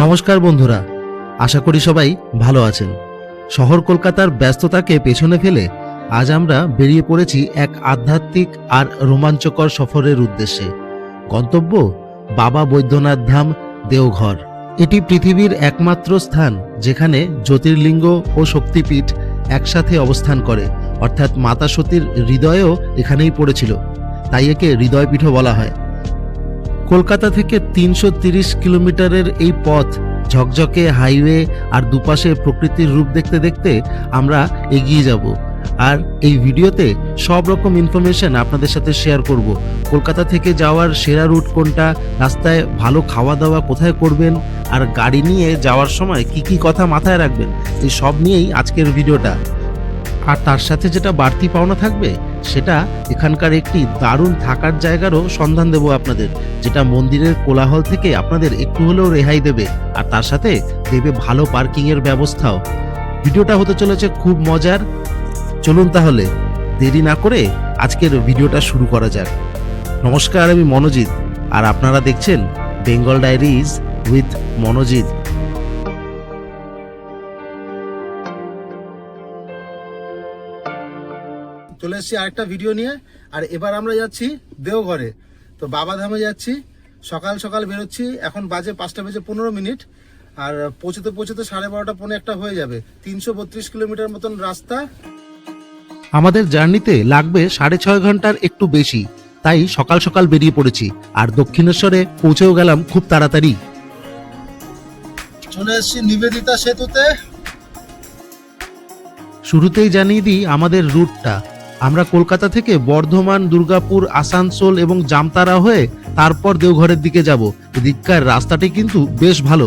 নমস্কার বন্ধুরা, আশা করি সবাই ভালো আছেন। শহর কলকাতার ব্যস্ততাকে পেছনে ফেলে আজ আমরা বেরিয়ে পড়েছি এক আধ্যাত্মিক আর রোমাঞ্চকর সফরের উদ্দেশ্যে। গন্তব্য বাবা বৈদ্যনাথ ধাম, দেওঘর। এটি পৃথিবীর একমাত্র স্থান যেখানে জ্যোতির্লিঙ্গ ও শক্তিপীঠ একসাথে অবস্থান করে, অর্থাৎ মাতা সতীর হৃদয়ও এখানেই পড়েছিল, তাই একে হৃদয়পীঠও বলা হয়। কলকাতা থেকে ৩৩০ কিলোমিটারের এই পথ, ঝকঝকে হাইওয়ে আর দুপাশে প্রকৃতির রূপ দেখতে দেখতে আমরা এগিয়ে যাব। আর এই ভিডিওতে সব রকম ইনফরমেশন আপনাদের সাথে শেয়ার করব। কলকাতা থেকে যাওয়ার সেরা রুট কোনটা, রাস্তায় ভালো খাওয়া দাওয়া কোথায় করবেন, আর গাড়ি নিয়ে যাওয়ার সময় কি কি কথা মাথায় রাখবেন, এই সব নিয়েই আজকের ভিডিওটা। আর তার সাথে যেটা বাড়তি পাওনা থাকবে সেটা এখানকার একটি দারুণ থাকার জায়গারও সন্ধান দেব আপনাদের, যেটা মন্দিরের কোলাহল থেকে আপনাদের একটু হলেও রেহাই দেবে, আর তার সাথে দেবে ভালো পার্কিংয়ের ব্যবস্থাও। ভিডিওটা হতে চলেছে খুব মজার। চলুন তাহলে দেরি না করে আজকের ভিডিওটা শুরু করা যাক। নমস্কার, আমি মনোজিৎ, আর আপনারা দেখছেন বেঙ্গল ডায়েরিজ উইথ মনোজিৎ। চলে এসেছি আরেকটা ভিডিও নিয়ে। আর এবার আমরা যাচ্ছি দেওঘরে। তো বাবা ধামে যাচ্ছি, সকাল সকাল বেরোচ্ছি। এখন বাজে 5:15। আর পৌঁছতে 12:30 পৌনে 1 হয়ে যাবে। 332 কিলোমিটার মতন রাস্তা। আমাদের জার্নিতে লাগবে 6.5 ঘন্টার একটু বেশি, তাই সকাল সকাল বেরিয়ে পড়েছি। আর দক্ষিণেশ্বরে পৌঁছেও গেলাম খুব তাড়াতাড়ি। চলে এসেছি নিবেদিতা সেতুতে। শুরুতেই জানিয়ে দিই আমাদের রুটটা। আমরা কলকাতা থেকে বর্ধমান, দুর্গাপুর, আসানসোল এবং জামতারা হয়ে তারপর দেওঘরের দিকে যাব। এদিককার রাস্তাটি কিন্তু বেশ ভালো।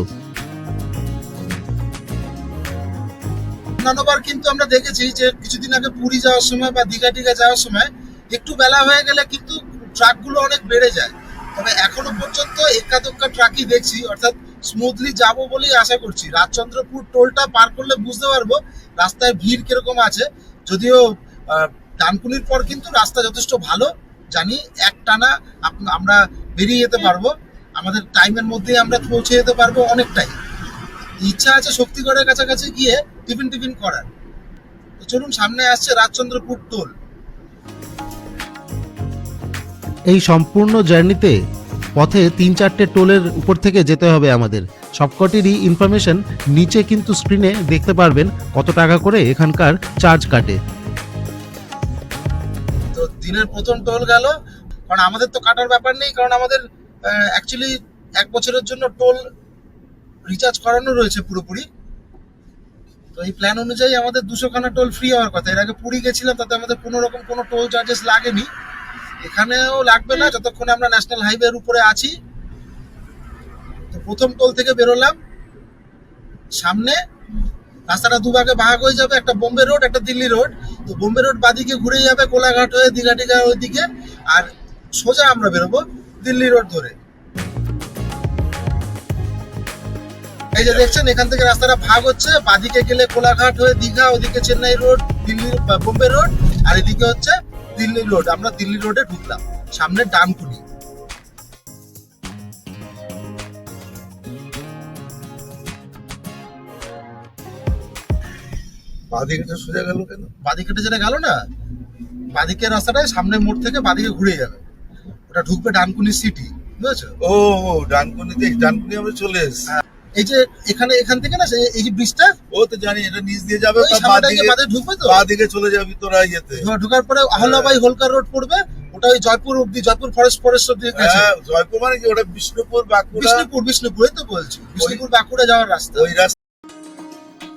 অন্যান্যবার কিন্তু আমরা দেখেছি যে কিছুদিন আগে পুরী যাওয়ার সময় বা দীঘা যাওয়ার সময় একটু বেলা হয়ে গেলে কিন্তু ট্রাকগুলো অনেক বেড়ে যায়। তবে এখনো পর্যন্ত এক্কা দোক্কা ট্রাকই দেখছি, অর্থাৎ স্মুথলি যাবো বলেই আশা করছি। রাজচন্দ্রপুর টোলটা পার করলে বুঝতে পারবো রাস্তায় ভিড় কিরকম আছে। যদিও ডানকুনির পর কিন্তু রাস্তা যথেষ্ট ভালো, জানি একটানা আমরা বেরিয়ে যেতে পারবো। আমাদের টাইমের মধ্যেই আমরা পৌঁছে যেতে পারবো অনেকটাই। ইচ্ছা আছে শক্তিগড়ের কাছাকাছি গিয়ে টিফিন করার। তো চলুন, সামনে আসছে রাজচন্দ্রপুর টোল। এই সম্পূর্ণ জার্নিতে পথে 3-4টে টোলের উপর থেকে যেতে হবে আমাদের। সবকটিরই ইনফরমেশন নিচে কিন্তু স্ক্রিনে দেখতে পারবেন, কত টাকা করে এখানকার চার্জ কাটে। তো দিনের প্রথম টোল গেল, কারণ আমাদের তো কাটার ব্যাপার নেই, কারণ আমাদের অ্যাকচুয়ালি 1 বছরের জন্য টোল রিচার্জ করানো রয়েছে পুরোপুরি। তো এই প্ল্যান অনুযায়ী আমাদের 200 খানা টোল ফ্রি হওয়ার কথা। এর আগে পুরী গেছিলাম, তাতে আমাদের কোনো রকম কোনো টোল চার্জেস লাগেনি, এখানেও লাগবে না যতক্ষণ আমরা ন্যাশনাল হাইওয়ের উপরে আছি। তো প্রথম টোল থেকে বেরোলাম। সামনে রাস্তাটা দুভাগে ভাগ হয়ে যাবে, একটা বোম্বে রোড, একটা দিল্লি রোড। তো বোম্বে রোড বাদিকে ঘুরে যাবে কোলাঘাট হয়ে দীঘা ওইদিকে, আর সোজা আমরা বেরোবো দিল্লি রোড ধরে। এই যে দেখছেন এখান থেকে রাস্তাটা ভাগ হচ্ছে, বাদিকে গেলে কোলাঘাট হয়ে দীঘা, ওদিকে চেন্নাই রোড, দিল্লি বোম্বে রোড, আর এদিকে হচ্ছে দিল্লি রোড। আমরা দিল্লি রোডে ঢুকলাম, সামনে ডানকুনি। বাদিকেটা সোজা গেল কেন? বাদিকেটা যেটা গেল না, বাদিকের রাস্তাটায় সামনের মোড় থেকে বাদিকে ঘুরে যাবে, ওটা ঢুকবে ডানকুনি সিটি, বুঝেছো? ও ডানকুনিতে, ডানকুনি আমরা চলে এসেছি। এই যে এখান থেকে না, এই যে ব্রিজটা, ও তো জানি এটা নিচ দিয়ে যাবে, বাদিকে ঢুকবে। তো বাদিকে চলে যাবি তোরা ইয়েতে। ঢোকার পরে আহলাবাই হোলকার রোড পড়বে, ওটা ওই জয়পুর অব্দি, জয়পুর ফরেস্ট অব্দি গেছে। হ্যাঁ, জয়পুর মানে কি? ওটা বিষ্ণুপুর বাঁকুড়া। বিষ্ণুপুরে তো বলছি, বিষ্ণুপুর বাঁকুড়া যাওয়ার রাস্তা। ওই রাস্তা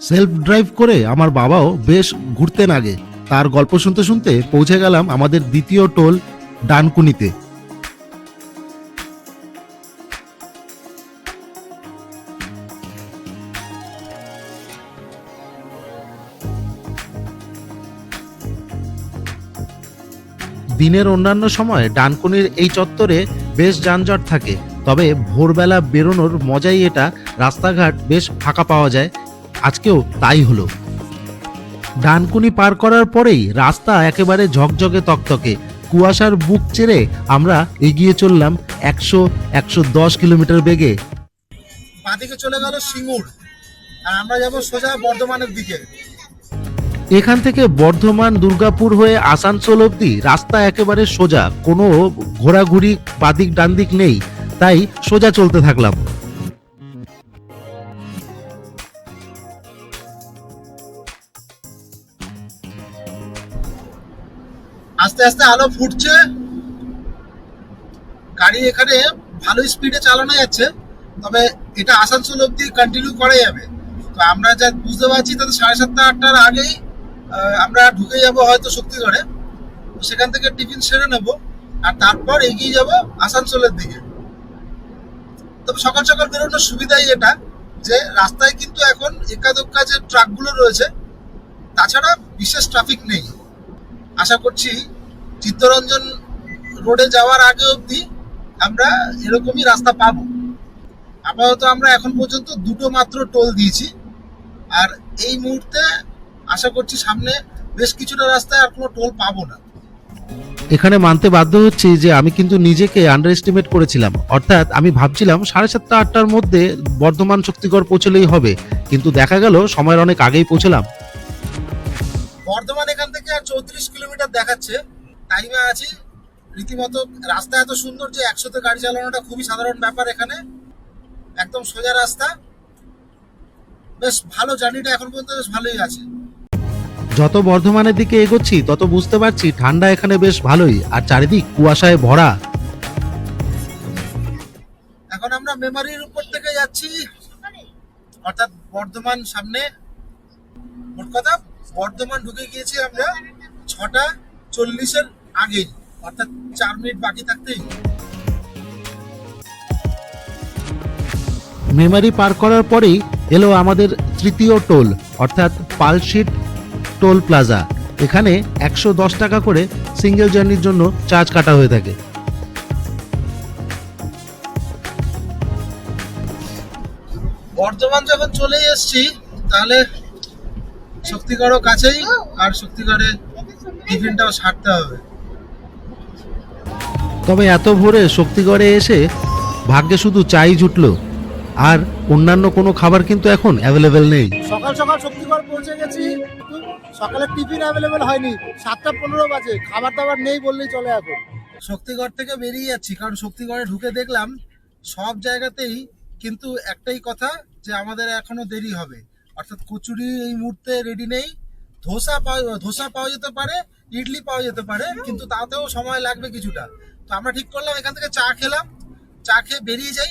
সেলফ ড্রাইভ করে আমার বাবাও বেশ ঘুরতেন আগে। তার গল্প শুনতে শুনতে পৌঁছে গেলাম আমাদের দ্বিতীয় টোল ডানকুনিতে। দিনের অন্যান্য সময় ডানকুনির এই চত্বরে বেশ যানজট থাকে, তবে ভোরবেলা বেরোনোর মজাই এটা। রাস্তাঘাট বেশ ফাঁকা পাওয়া যায়, আজকেও তাই হলো। ডানকুনি পার করার পরেই রাস্তা একেবারে ঝকঝকে তকতকে। কুয়াশার বুক চিরে আমরা এগিয়ে চললাম 100-110 কিলোমিটার বেগে। বাঁদিকে চলে গেল সিঙ্গুর, আর আমরা যাব সোজা বর্ধমানের দিকে। এখান থেকে বর্ধমান দুর্গাপুর হয়ে আসানসোল অবধি রাস্তা একেবারে সোজা, কোনো ঘোরাঘুরি বাদিক ডান দিক নেই, তাই সোজা চলতে থাকলাম। আস্তে আস্তে আলো ফুটছে, গাড়ি এখানে ভালো স্পিডে চালানো যাচ্ছে, তবে এটা আসানসোল অবধি কন্টিনিউ করা যাবে। তো আমরা যা বুঝতে পারছি তাতে 7:30 8টার আগেই আমরা ঢুকে যাব হয়তো শক্তিগড়ে। সেখান থেকে টিফিন সেরে নেব, আর তারপর এগিয়ে যাব আসানসোলের দিকে। তবে সকাল সকাল বেরোনোর সুবিধাই এটা যে রাস্তায় কিন্তু এখন একাদোক্কা যে ট্রাকগুলো রয়েছে, তাছাড়া বিশেষ ট্রাফিক নেই। আশা করছি চিত্তরঞ্জন রোডে যাওয়ার আগে অবধি আমরা এরকমই রাস্তা পাবো। আপাতত আমরা এখন পর্যন্ত দুটো মাত্র টোল দিয়েছি, আর এই মুহূর্তে আশা করছি সামনে বেশ কিছুটা রাস্তায় আর কোনো টোল পাবো না। এখানে মানতে বাধ্য হচ্ছি যে আমি কিন্তু নিজেকে আন্ডার এস্টিমেট করেছিলাম, অর্থাৎ আমি ভাবছিলাম 7:30 8টার মধ্যে বর্ধমান শক্তিগড় পৌঁছলেই হবে, কিন্তু দেখা গেল সময়ের অনেক আগেই পৌঁছলাম। বর্ধমান এখান থেকে আর 34 কিলোমিটার দেখাচ্ছে, টাইমে আছি রীতিমতো। রাস্তা এত সুন্দর যে 100তে গাড়ি চালানোটা খুবই সাধারণ ব্যাপার। এখানে একদম সোজা রাস্তা, বেশ ভালো। জার্নিটা এখন পর্যন্ত বেশ ভালোই আছে। যত বর্ধমানের দিকে এগোচ্ছি তত বুঝতে পারছি ঠান্ডা এখানে বেশ ভালোই, আর চারিদিক কুয়াশায় ভরা। এখন আমরা মেমারির উপর থেকে যাচ্ছি, অর্থাৎ বর্ধমান সামনে। মোট কথা বর্ধমান ঢুকে গিয়েছি আমরা 6:40-এর আগেই, অর্থাৎ 4 মিনিট বাকি থাকতেই। মেমারি পার করার পরেই এলো আমাদের তৃতীয় টোল, অর্থাৎ পালশিট টোল প্লাজা। এখানে 110 টাকা করে সিঙ্গেল জার্নির জন্য চার্জ কাটা হয়ে থাকে। বর্ধমান যখন চলে এসেছি তাহলে শক্তিগড়ও কাছেই, আর শক্তিগড়ে টিফিনটাও সারতে হবে। তবে এত ভোরে শক্তিগড়ে এসে ভাগ্যে শুধু চাই জুটলো, আর অন্যান্য কোনো খাবার কিন্তু এখন অ্যাভেলেবেল নেই। সকাল সকাল শক্তিগড় পৌঁছে গেছি, সকালের টিফিন অ্যাভেলেবেল হয়নি। 7:15 বাজে, খাবার দাবার নেই বললেই চলে। এখন শক্তিগড় থেকে বেরিয়ে যাচ্ছি, কারণ শক্তিগড়ে ঢুকে দেখলাম সব জায়গাতেই কিন্তু একটাই কথা, যে আমাদের এখনো দেরি হবে। অর্থাৎ কচুরি এই মুহূর্তে রেডি নেই। ধোসা পাওয়া যেতে পারে, ইডলি পাওয়া যেতে পারে, কিন্তু তাতেও সময় লাগবে কিছুটা। তো আমরা ঠিক করলাম এখান থেকে চা খেলাম, চা খেয়ে বেরিয়ে যাই,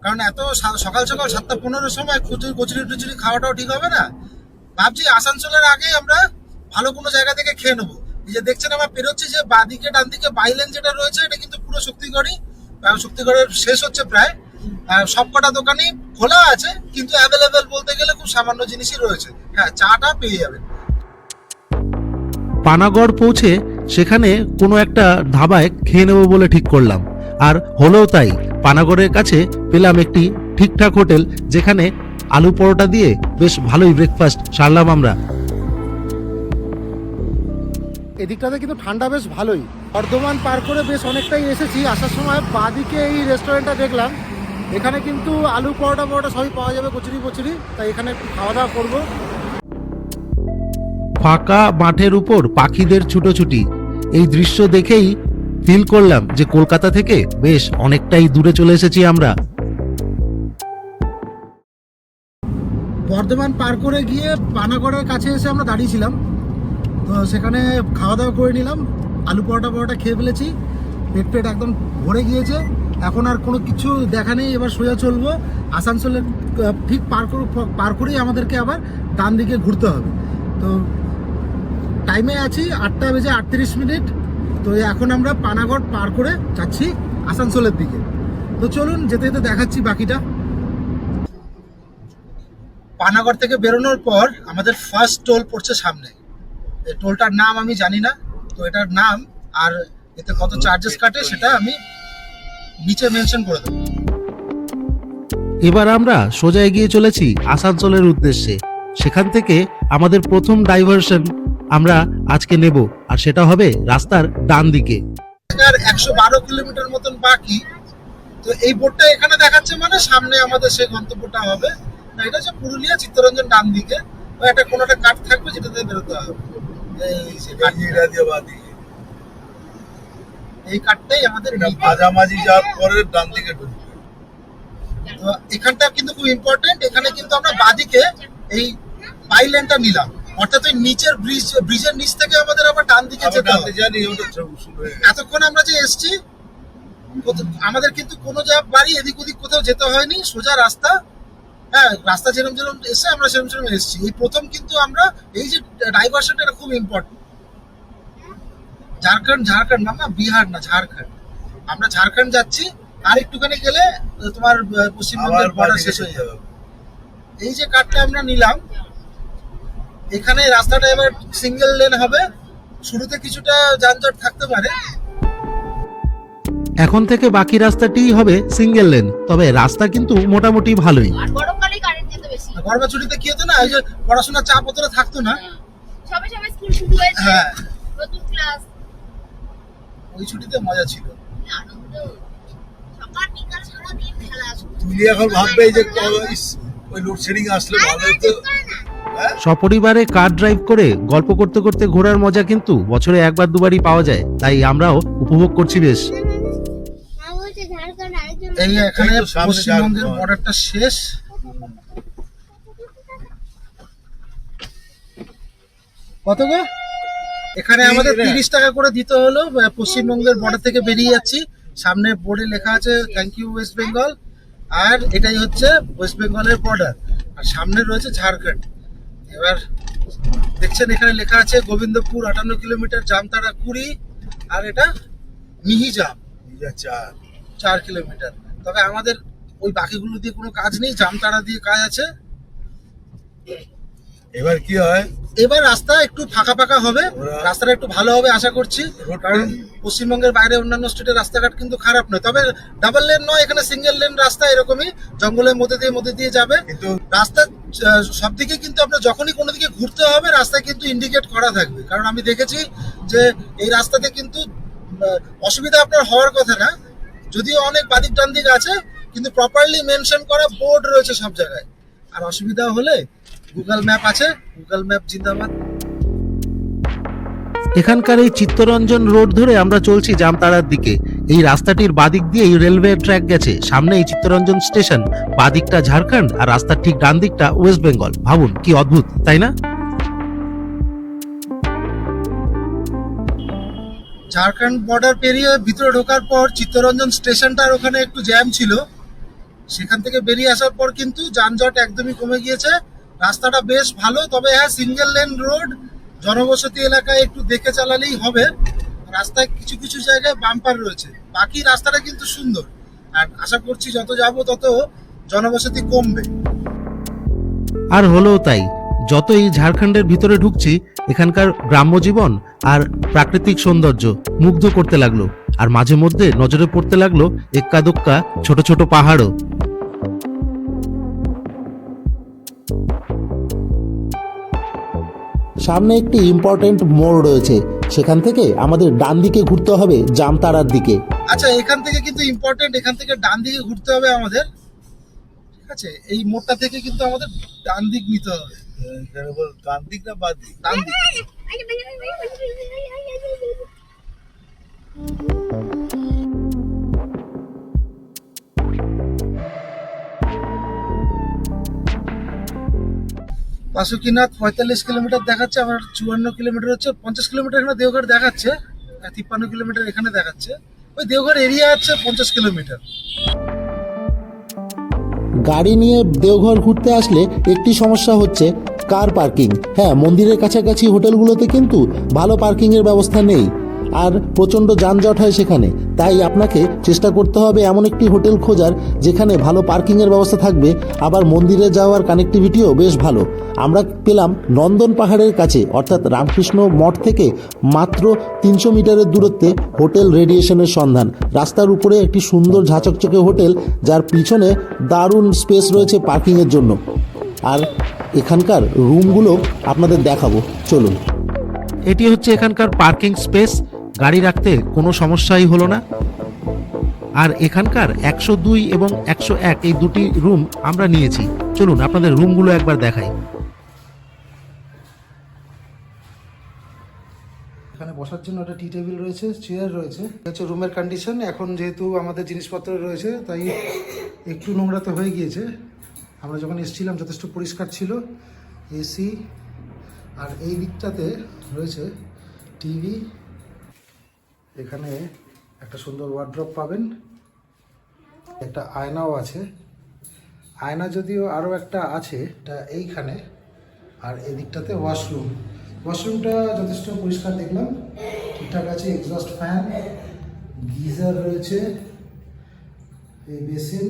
কারণ এত সকাল সকাল 7:15-র সময় কচুরি টুচুরি খাওয়াটাও ঠিক হবে না। ভাবছি আসানসোলের আগে আমরা ভালো কোনো জায়গা থেকে খেয়ে নেবো। এই যে দেখছেন আমরা পেরোচ্ছি, যে বাঁদিকে ডান দিকে বাইলেন যেটা রয়েছে, এটা কিন্তু পুরো শক্তিগড়ই। শক্তিগড়ের শেষ হচ্ছে প্রায়। সবকটা দোকানই খোলা আছে, কিন্তু অ্যাভেলেবেল বলতে গেলে খুব সামান্য জিনিসই রয়েছে। হ্যাঁ, চাটা পেয়ে যাবেন। পানাগড় পৌঁছে সেখানে কোনো একটা ধাবায় খেয়ে নেবো বলে ঠিক করলাম, আর হলোও তাই। পানাগড়ের কাছে পেলাম একটি ঠিকঠাক হোটেল, যেখানে আলু পরোটা দিয়ে বেশ ভালোই ব্রেকফাস্ট সারলাম আমরা। এদিকটাতে কিন্তু ঠান্ডা বেশ ভালোই। বর্ধমান পার করে বেশ অনেকটাই এসেছি। আসার সময় বাঁদিকে এই রেস্টুরেন্টটা দেখলাম, এখানে কিন্তু আলু পরোটা সবই পাওয়া যাবে, কচুরি, তাই এখানে একটু খাওয়া দাওয়া করবো। ফাঁকা মাঠের উপর পাখিদের ছুটোছুটি, এই দৃশ্য দেখেই ফিল করলাম যে কলকাতা থেকে বেশ অনেকটাই দূরে চলে এসেছি আমরা। বর্ধমান পার করে গিয়ে পানাগড়ের কাছে এসে আমরা দাঁড়িয়েছিলাম, তো সেখানে খাওয়া দাওয়া করে নিলাম। আলু পরোটা খেয়ে ফেলেছি, পেট একদম ভরে গিয়েছে। এখন আর কোনো কিছু দেখা নেই, এবার সোজা চলবো আসানসোলের। ঠিক পার করেই আমাদেরকে আবার ডান দিকে ঘুরতে হবে। তো টাইমে আছি 8:38। তো এখন আমরা পানাগড় পার করে যাচ্ছি আসানসোলের দিকে। তো চলুন যেতে যেতে দেখাচ্ছি বাকিটা। পানাগড় থেকে বেরোনোর পর আমাদের ফার্স্ট টোল পড়ছে সামনে। এই টোলটার নাম আমি জানি না, তো এটার নাম আর এতে কত চার্জেস কাটে সেটা আমি নিচে মেনশন করে দেবো। এবার আমরা সোজা এগিয়ে চলেছি আসানসোলের উদ্দেশ্যে। সেখান থেকে আমাদের প্রথম ডাইভারশন আমরা আজকে নেব, আর সেটা হবে রাস্তার ডান দিকে। আর 112 কিলোমিটার মতন বাকি। তো এই বোর্ডটা এখানে দেখাচ্ছে মানে সামনে আমাদের সেই গন্তব্যটা হবে। এটা হচ্ছে পুরুলিয়া চিত্তরঞ্জন ডান দিকে, ওই একটা কোনো একটা কাঠ থাকবে যেটাতে বেরোতে হবে। এই যে কাঠ, এটা দিয়ে বাদি এই কাঠটাই আমাদের এটা নিতে হবে। মাঝামাঝি যাওয়ার পরে ডান দিকে ঢুকবে। তো এখানটা কিন্তু খুব ইম্পর্টেন্ট, এখানে কিন্তু আমরা বাদিকে এই পাইলেনটা নিলাম, অর্থাৎ ওই নিচের ব্রিজের নিচ থেকে আমাদের আবার ডান দিকে আবার যেতে ডান হবে। দিকে জানি ওটা শুরু হয়ে গেছে। এতক্ষণ আমরা যে এসছি আমাদের কিন্তু কোনো জায়গা বাড়ি এদিক ওদিক কোথাও যেতে হয়নি, সোজা রাস্তা। হ্যাঁ, রাস্তা যেরকম যেরকম এসে আমরা সেরকম সেরকম এসেছি। এই প্রথম কিন্তু আমরা এই যে ডাইভার্সনটা, এটা খুব ইম্পর্টেন্ট। ঝাড়খণ্ড মামা, বিহার না, ঝাড়খণ্ড। আমরা ঝাড়খণ্ড যাচ্ছি, আর একটুখানি গেলে তোমার আবার পশ্চিমবঙ্গের বর্ডার বাদিকে শেষ হয়ে যেতে যাবে। হবে। এই যে কার্ডটা আমরা নিলাম, এখানে রাস্তাটা এবার সিঙ্গেল লেন হবে। শুরুতে কিছুটা যানজট থাকতে পারে, এখন থেকে বাকি রাস্তাটিই হবে সিঙ্গেল লেন, তবে রাস্তা কিন্তু মোটামুটি ভালোই। আর গরমকালে কারেন্ট যেত বেশি। গরমের ছুটিতে কি হতো না, এই যে পড়াশোনার চাপ অতটা থাকতো না। সবে সবে স্কুল শুরু হয়েছে, হ্যাঁ, নতুন ক্লাস, ওই ছুটিতে মজা ছিল। আনন্দ। সকাল বিকাল সারাদিন খেলা শুরু। তুমি এখন ভাববে এই যে ইস, ওই লোডশেডিং আসলে ভালো হতো। হ্যাঁ? সপরিবারে কার ড্রাইভ করে গল্প করতে করতে ঘোরার মজা কিন্তু বছরে একবার দুবারই পাওয়া যায়, তাই আমরাও উপভোগ করছি বেশ। এই এখানে এই তো সামনে পশ্চিমবঙ্গের ঝাড়খণ্ড। বর্ডারটা শেষ। কত গো? এখানে আমাদের 30 টাকা করে দিতে হলো। পশ্চিমবঙ্গের বর্ডার থেকে বেরিয়ে যাচ্ছি। সামনে বোর্ডে লেখা আছে থ্যাংক ইউ ওয়েস্ট বেঙ্গল, আর এটাই হচ্ছে ওয়েস্ট বেঙ্গলের বর্ডার, আর সামনে রয়েছে ঝাড়খণ্ড। এবার দেখছেন এখানে লেখা আছে গোবিন্দপুর 58 কিলোমিটার, জামতারা 20, আর এটা মিহিজাম যা চার 4 কিলোমিটার। তবে আমাদের ওই বাকিগুলো দিয়ে কোনো কাজ নেই, জামতারা দিয়ে কাজ আছে। এবার কি হয়, এবার রাস্তা একটু ফাঁকা ফাঁকা হবে, রাস্তাটা একটু ভালো হবে আশা করছি, কারণ পশ্চিমবঙ্গের বাইরে অন্যান্য স্টেটের রাস্তাঘাট কিন্তু খারাপ নয়। তবে ডাবল লেন নয়, এখানে সিঙ্গেল লেন রাস্তা, এরকমই জঙ্গলের মধ্যে দিয়ে যাবে কিন্তু রাস্তা। সব দিকে কিন্তু আপনার যখনই কোনো দিকে ঘুরতে হবে রাস্তায় কিন্তু ইন্ডিকেট করা থাকবে, কারণ আমি দেখেছি যে এই রাস্তাতে কিন্তু অসুবিধা আপনার হওয়ার কথা না, যদিও অনেক বাদিক ডান দিক আছে, কিন্তু প্রপারলি মেনশন করা বোর্ড রয়েছে সব জায়গায়। আর অসুবিধা হলে গুগল ম্যাপ আছে, গুগল ম্যাপ জিন্দাবাদ। এখানকার এই চিত্তরঞ্জন রোড ধরে আমরা চলছি জামতারার দিকে। এই রাস্তাটির বাদিক দিয়েই রেলওয়ে ট্র্যাক গেছে, সামনে এই চিত্তরঞ্জন স্টেশন, বাদিকটা ঝাড়খণ্ড আর রাস্তার ঠিক ডান দিকটা ওয়েস্ট বেঙ্গল। ভাবুন কি অদ্ভুত, তাই না? ঝাড়খণ্ড বর্ডার পেরিয়ে ভিতরে ঢোকার পর চিত্তরঞ্জন স্টেশনটার ওখানে একটু জ্যাম ছিল, সেখান থেকে বেরিয়ে আসার পর কিন্তু যানজট একদমই কমে গিয়েছে। রাস্তাটা বেশ ভালো, তবে হ্যাঁ সিঙ্গেল লেন রোড, জনবসতি এলাকায় একটু দেখে চালালেই হবে। রাস্তায় কিছু কিছু জায়গায় বাম্পার রয়েছে, বাকি রাস্তাটা কিন্তু সুন্দর, আর আশা করছি যত যাব তত জনবসতি কমবে। আর হলো তাই, যত এই ঝাড়খণ্ডের ভিতরে ঢুকছি এখানকার গ্রাম্য জীবন আর প্রাকৃতিক সৌন্দর্য মুগ্ধ করতে লাগলো, আর মাঝে মধ্যে নজরে পড়তে লাগলো এক্কা দোক্কা ছোট ছোট পাহাড়ও। সামনে একটি ইম্পর্টেন্ট মোড় রয়েছে, সেখান থেকে আমাদের ডান দিকে ঘুরতে হবে জামতারার দিকে। আচ্ছা, এখান থেকে কিন্তু ইম্পর্টেন্ট, এখান থেকে ডান দিকে ঘুরতে হবে আমাদের, ঠিক আছে? এই মোড়টা থেকে কিন্তু আমাদের ডান দিক নিতে হবে, এখানে বল ডান দিক না বাদ দিক? ডান দিক। বাসুকিনাথ 45 কিলোমিটার দেখাচ্ছে, আমার 54 কিলোমিটার হচ্ছে, 50 কিলোমিটার এখানে দেওঘর দেখাচ্ছে, আর 53 কিলোমিটার এখানে দেখাচ্ছে। ওই দেওঘর এরিয়া আছে 50 কিলোমিটার। গাড়ি নিয়ে দেওঘর ঘুরতে আসলে একটি সমস্যা হচ্ছে কার পার্কিং। হ্যাঁ, মন্দিরের কাছাকাছি হোটেলগুলোতে কিন্তু ভালো পার্কিংয়ের ব্যবস্থা নেই, আর প্রচণ্ড যানজট হয় সেখানে। তাই আপনাকে চেষ্টা করতে হবে এমন একটি হোটেল খোঁজার যেখানে ভালো পার্কিংয়ের ব্যবস্থা থাকবে, আবার মন্দিরে যাওয়ার কানেক্টিভিটিও বেশ ভালো। আমরা পেলাম নন্দন পাহাড়ের কাছে, অর্থাৎ রামকৃষ্ণ মঠ থেকে মাত্র 300 মিটারের দূরত্বে হোটেল রেডিয়েশনের সন্ধান। রাস্তার উপরে একটি সুন্দর ঝাঁচকচকে হোটেল, যার পিছনে দারুণ স্পেস রয়েছে পার্কিংয়ের জন্য। আর এখানকার রুমগুলো আপনাদের দেখাবো, চলুন। এটি হচ্ছে এখানকার পার্কিং স্পেস, গাড়ি রাখতে কোনো সমস্যাই হলো না। আর এখানকার 102 এবং 101 এই দুটি রুম আমরা নিয়েছি। চলুন আপনাদের রুমগুলো একবার দেখাই। এখানে বসার জন্য একটা টি টেবিল রয়েছে, চেয়ার রয়েছে। হচ্ছে রুমের কন্ডিশন। এখন যেহেতু আমাদের জিনিসপত্র রয়েছে তাই একটু নোংরা তো হয়ে গিয়েছে। আমরা যখন এসেছিলাম যথেষ্ট পরিষ্কার ছিল। এসি, আর এই দিকটাতে রয়েছে টিভি। এখানে একটা সুন্দর ওয়ার্ড্রপ পাবেন, একটা আয়নাও আছে। আয়না যদিও আরও একটা আছে, এটা এইখানে। আর এই দিকটাতে ওয়াশরুম। ওয়াশরুমটা যথেষ্ট পরিষ্কার দেখলাম, ঠিকঠাক আছে। এক্সস্ট ফ্যান, গিজার রয়েছে, এই বেসিন,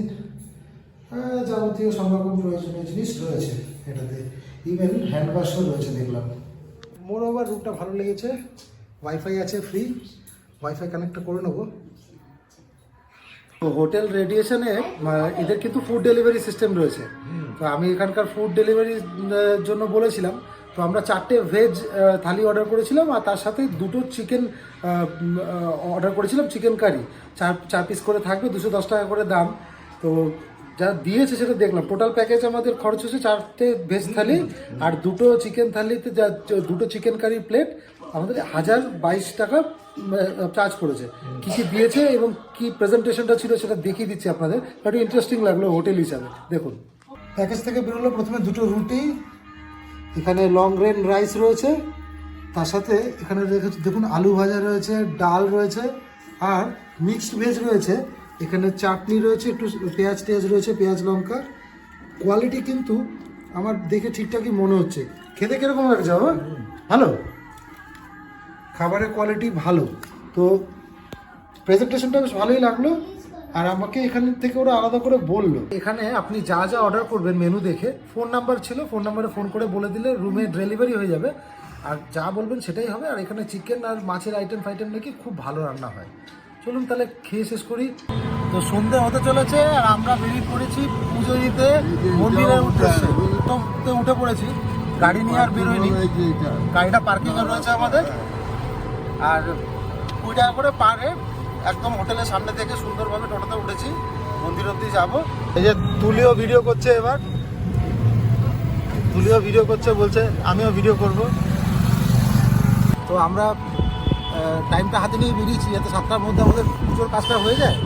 যাবতীয় সব রকম প্রয়োজনীয় জিনিস রয়েছে এটাতে। ইভেন হ্যান্ড ওয়াশও রয়েছে দেখলাম। মোর ওভার রুমটা ভালো লেগেছে। ওয়াইফাই আছে ফ্রি, ওয়াইফাই কানেক্টটা করে নেবো। তো হোটেল রেডিয়েশনে এদের কিন্তু ফুড ডেলিভারি সিস্টেম রয়েছে। তো আমি এখানকার ফুড ডেলিভারির জন্য বলেছিলাম। তো আমরা 4টে ভেজ থালি অর্ডার করেছিলাম, আর তার সাথে 2টো চিকেন অর্ডার করেছিলাম, চিকেন কারি। 4 পিস করে থাকবে, 210 টাকা করে দাম। তো যা দিয়েছে সেটা দেখলাম। টোটাল প্যাকেজ আমাদের খরচ হচ্ছে 4টে ভেজ থালি আর 2টো চিকেন থালিতে, যা 2টো চিকেন কারি প্লেট আমাদের 1022 টাকা চার্জ করেছে। কী কী দিয়েছে এবং কি প্রেজেন্টেশনটা ছিল সেটা দেখিয়ে দিচ্ছি আপনাদের। একটু ইন্টারেস্টিং লাগলো হোটেল হিসাবে। দেখুন, প্যাকেজ থেকে বেরোলো প্রথমে 2টো রুটি, এখানে লং গ্রেন রাইস রয়েছে, তার সাথে এখানে দেখুন আলু ভাজা রয়েছে, ডাল রয়েছে, আর মিক্সড ভেজ রয়েছে। এখানে চাটনি রয়েছে, একটু পেঁয়াজ টেয়াজ রয়েছে, পেঁয়াজ লঙ্কা। কোয়ালিটি কিন্তু আমার দেখে ঠিকঠাকই মনে হচ্ছে। খেতে কীরকম লাগছে বাবা? ভালো, খাবারের কোয়ালিটি ভালো। তো প্রেজেন্টেশনটা বেশ ভালোই লাগলো। আর আমাকে এখান থেকে ওরা আলাদা করে বললো, এখানে আপনি যা যা অর্ডার করবেন মেনু দেখে, ফোন নাম্বার ছিল, ফোন নাম্বারে ফোন করে বলে দিলে রুমে ডেলিভারি হয়ে যাবে। আর যা বলবেন সেটাই হবে। আর এখানে চিকেন আর মাছের আইটেম ফাইটেম নাকি খুব ভালো রান্না হয়। চলুন তাহলে খেয়ে শেষ করি। তো সন্ধে হতে চলেছে আর আমরা বেরিয়ে পড়েছি পুজো দিতে মন্দিরের উদ্দেশ্যে। তো উঠে পড়েছি, গাড়ি নিয়ে আর বেরোয়নি। গাড়িটা পার্কিংয়ে রয়েছে আমাদের। আর 20 টাকা করে পার হেড। একদম হোটেলের সামনে থেকে সুন্দরভাবে টোটোতে উঠেছি, মন্দির অব্দি যাবো। এই যে তুলিও ভিডিও করছে, এবার তুলিও ভিডিও করছে, বলছে আমিও ভিডিও করব। তো আমরা টাইমটা হাতে নিয়ে বেরিয়েছি, যাতে 7টার মধ্যে আমাদের পুজোর কাজটা হয়ে যায়।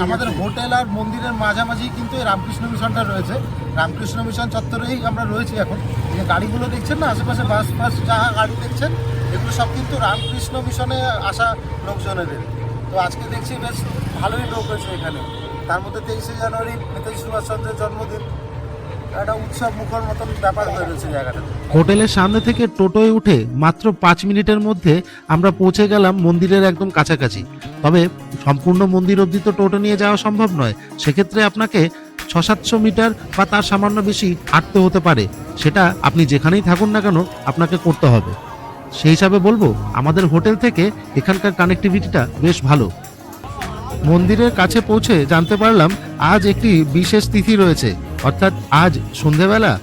আমাদের হোটেল আর মন্দিরের মাঝামাঝি কিন্তু এই রামকৃষ্ণ মিশনটা রয়েছে। রামকৃষ্ণ মিশন চত্বরেই আমরা রয়েছি এখন। এই যে গাড়িগুলো দেখছেন না, আশেপাশে বাস ফাস যা গাড়ি দেখছেন, এগুলো সব কিন্তু রামকৃষ্ণ মিশনে আসা লোকজনের। তো আজকে দেখছি বেশ ভালোই লোক হয়েছে এখানে। তার মধ্যে 23শে জানুয়ারি নেতাজি সুভাষচন্দ্রের জন্মদিন, একটা উৎসব মুখর মতন ব্যাপার হয়ে রয়েছে জায়গাটা। হোটেলের সামনে থেকে টোটোয় উঠে মাত্র 5 মিনিটের মধ্যে আমরা পৌঁছে গেলাম মন্দিরের একদম কাছাকাছি। তবে সম্পূর্ণ মন্দির অবধি তো টোটো নিয়ে যাওয়া সম্ভব নয়। সেক্ষেত্রে আপনাকে 600-700 মিটার বা তার সামান্য বেশি হাঁটতে হতে পারে। সেটা আপনি যেখানেই থাকুন না কেন আপনাকে করতে হবে। সেই হিসাবে বলবো আমাদের হোটেল থেকে এখানকার কানেক্টিভিটিটা বেশ ভালো। মন্দিরের কাছে পৌঁছে জানতে পারলাম আজ একটি বিশেষ তিথি রয়েছে, অর্থাৎ আজ সন্ধেবেলা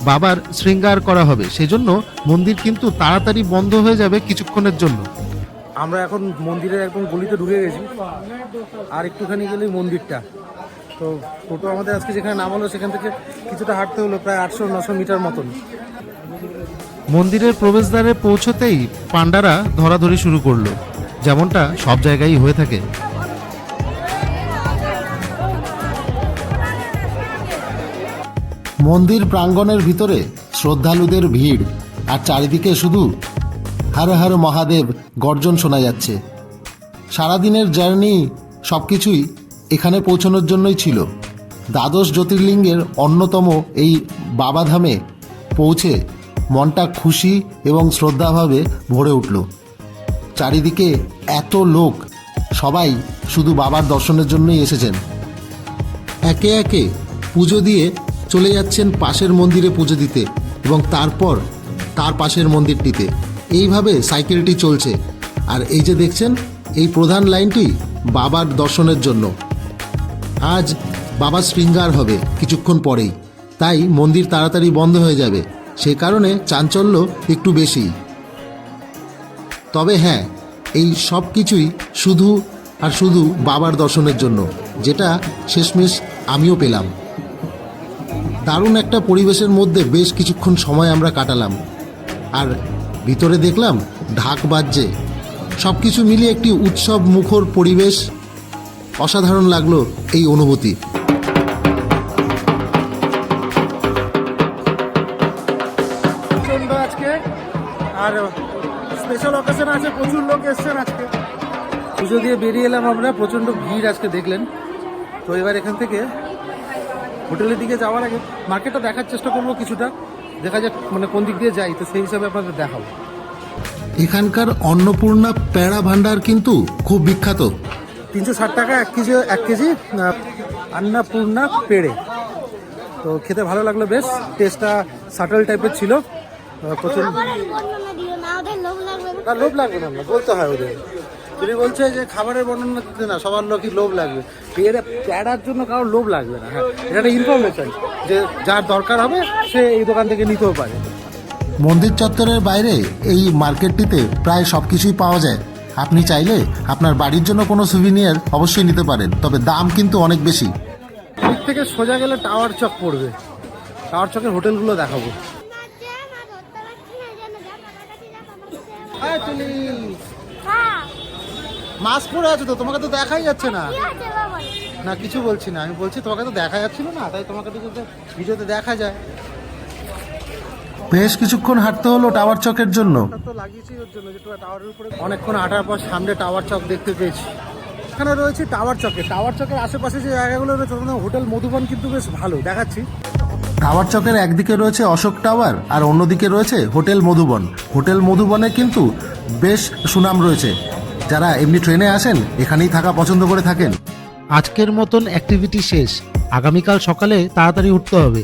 বাবার শৃঙ্গার করা হবে। সেজন্য মন্দির কিন্তু তাড়াতাড়ি বন্ধ হয়ে যাবে কিছুক্ষণের জন্য। আমরা এখন মন্দিরের একদম গলিতে ঢুকে গেছি, আর একটুখানি গেলেই মন্দিরটা। তো টোটো আমাদের আজকে যেখানে নামালো সেখান থেকে কিছুটা হাঁটতে হলো, প্রায় 800-900 মিটার মতন। মন্দিরের প্রবেশদ্বারে পৌঁছতেই পান্ডারা ধরাধরি শুরু করলো, যেমনটা সব জায়গায় হয়ে থাকে। মন্দির প্রাঙ্গণের ভিতরে শ্রদ্ধালুদের ভিড়, আর চারিদিকে শুধু হর হর মহাদেব গর্জন শোনা যাচ্ছে। সারাদিনের জার্নি সব কিছুই এখানে পৌঁছানোর জন্যই ছিল। দ্বাদশ জ্যোতির্লিঙ্গের অন্যতম এই বাবাধামে পৌঁছে মনটা খুশি এবং শ্রদ্ধাভাবে ভরে উঠল। চারিদিকে এত লোক, সবাই শুধু বাবার দর্শনের জন্যই এসেছেন। একে একে পুজো দিয়ে চলে যাচ্ছেন পাশের মন্দিরে পুজো দিতে, এবং তারপর তার পাশের মন্দিরটিতে। এইভাবে সাইকেলটি চলছে। আর এই যে দেখছেন, এই প্রধান লাইনটি বাবার দর্শনের জন্য। আজ বাবার শৃঙ্গার হবে কিছুক্ষণ পরেই, তাই মন্দির তাড়াতাড়ি বন্ধ হয়ে যাবে। সে কারণে চাঞ্চল্য একটু বেশি। তবে হ্যাঁ, এই সব কিছুই শুধু আর শুধু বাবার দর্শনের জন্য, যেটা শেষমেশ আমিও পেলাম। দারুণ একটা পরিবেশের মধ্যে বেশ কিছুক্ষণ সময় আমরা কাটালাম, আর ভিতরে দেখলাম ঢাক বাজছে। সব কিছু মিলিয়ে একটি উৎসব মুখর পরিবেশ। অসাধারণ লাগলো এই অনুভূতি। প্রচণ্ড আজকে, আর স্পেশাল অকেশন আছে, প্রচুর লোক এসছেন আজকে। পুজো দিয়ে বেরিয়ে এলাম আমরা, প্রচণ্ড ভিড় আজকে দেখলেন। তো এবার এখান থেকে হোটেলের দিকে যাওয়ার আগে মার্কেটটা দেখার চেষ্টা করবো কিছুটা, দেখা যাক মানে কোন দিক দিয়ে যাই, তো সেই হিসাবে আপনাদের দেখাবো। এখানকার অন্নপূর্ণা পেড়া ভাণ্ডার কিন্তু খুব বিখ্যাত। 360 টাকা 1 কেজি অন্নপূর্ণা পেড়ে। তো খেতে ভালো লাগলো বেশ, টেস্টটা সাটল টাইপের ছিল। প্রচণ্ড খাবারের বর্ণনা দিও না, ওদের লোভ লাগবে না। না, লোভ লাগবে না, বলতে হয় ওদের। তুমি বলছে যে খাবারের বর্ণনা দিতে না, সবার লোকই লোভ লাগবে, প্যাড়ার জন্য কারোর লোভ লাগবে না। হ্যাঁ, এটা একটা ইনফরমেশন যে যার দরকার হবে সে এই দোকান থেকে নিতেও পারে। মন্দির চত্বরের বাইরে এই মার্কেটটিতে প্রায় সব কিছুই পাওয়া যায়। আপনি চাইলে আপনার বাড়ির জন্য কোনো সুভিনিয়ার অবশ্যই নিতে পারেন, তবে দাম কিন্তু অনেক বেশি। এদিক থেকে সোজা গেলে টাওয়ার চক পড়বে, টাওয়ার চকের হোটেলগুলো দেখাবো। মাস্ক পরে আছো তো, তোমাকে তো দেখাই যাচ্ছে না। না কিছু বলছি না, আমি বলছি তোমাকে তো দেখা যাচ্ছিল না, তাই তোমাকে তো ভিডিওতে দেখা যায়। বেশ কিছুক্ষণ হাঁটতে হলো টাওয়ার চকের জন্য। তো লাগিয়েছি ওর জন্য, যে টাওয়ারের উপরে অনেকক্ষণ হাঁটার পর সামনে টাওয়ার চক দেখতে পেয়েছি। এখানে রয়েছে টাওয়ার চকে, টাওয়ার চকের আশেপাশে যে জায়গাগুলো রয়েছে হোটেল মধুবন কিন্তু বেশ ভালো দেখাচ্ছি। টাওয়ার চকের একদিকে রয়েছে অশোক টাওয়ার আর অন্যদিকে রয়েছে হোটেল মধুবন। হোটেল মধুবনে কিন্তু বেশ সুনাম রয়েছে, যারা এমনি ট্রেনে আসেন এখানেই থাকা পছন্দ করে থাকেন। আজকের মতন অ্যাক্টিভিটি শেষ। আগামীকাল সকালে তাড়াতাড়ি উঠতে হবে।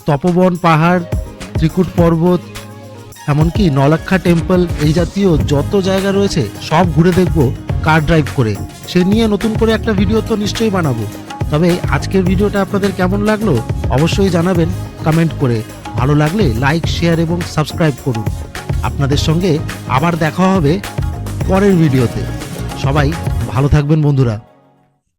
তপবন পাহাড়, ত্রিকুট পর্বত, এমনকি নলাক্ষা টেম্পল, এই জাতীয় যত জায়গা রয়েছে সব ঘুরে দেখব কার ড্রাইভ করে। সে নিয়ে নতুন করে একটা ভিডিও তো নিশ্চয়ই বানাবো। তবে আজকের ভিডিওটা আপনাদের কেমন লাগলো অবশ্যই জানাবেন কমেন্ট করে। ভালো লাগলে লাইক, শেয়ার এবং সাবস্ক্রাইব করুন। আপনাদের সঙ্গে আবার দেখা হবে পরের ভিডিওতে। সবাই ভালো থাকবেন বন্ধুরা।